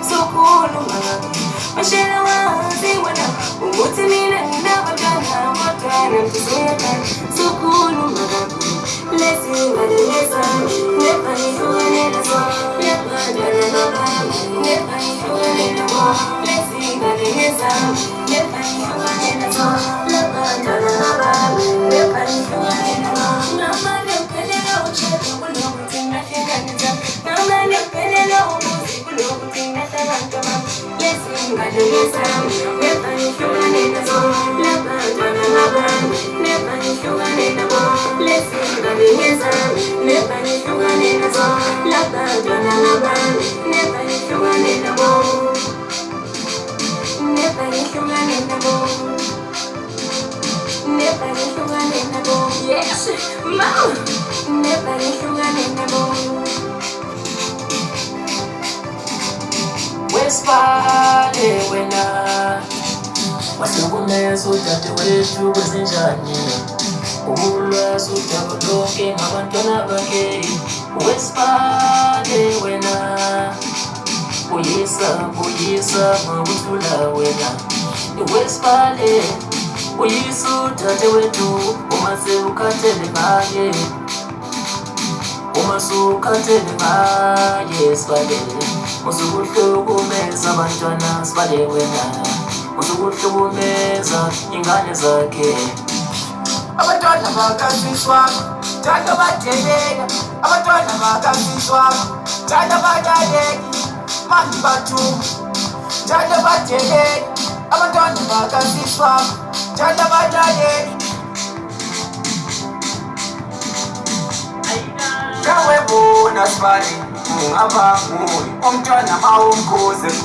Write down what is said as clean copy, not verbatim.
sokhuluma ngabe bashela wazi wena ukuthi mina nginabantwana abantwana mtizuyakani sokhuluma ngabe lezingane ngezami never ngihlukane nazo labantwana babami never ngihlukane nabo lezingane ngezami never ngihlukane nazo labantwana babami never ngihlukane nabo namane mphelelo ushaka kunokuthi nahlekane zami namane mphelelo umuzi kunokuthi nahlakanta bami lezingane ngezami never ngihlukane nazo labantwana babami never ngihlukane nabo lezingane ngezami never ngihlukane nazo labantwana babami never ngihlukane nabo never ngihlukane nabo never ngihlukane nabo yes mama never ngihlukane nabo wesifale wena wasukumeza udadewethu kwezinjani ulwazi udaba lonke ngabantwana bakhe wesifale wena uyisa makuthula wena wesifale uyisa udadewethu uma sewukhathele ngaye uma sukhathele ngaye sifale usukuhlukumeza abantwana sifale wena usukuhlukumeza ingane zakhe abantwana bakasiswa thanda badeleka abantwana bakasiswa thanda badaleki manje bathu thanda badeleka abantwana bakasiswa thanda badaleki kawe bona sibali ungaba nguli umntwana mawumkhuze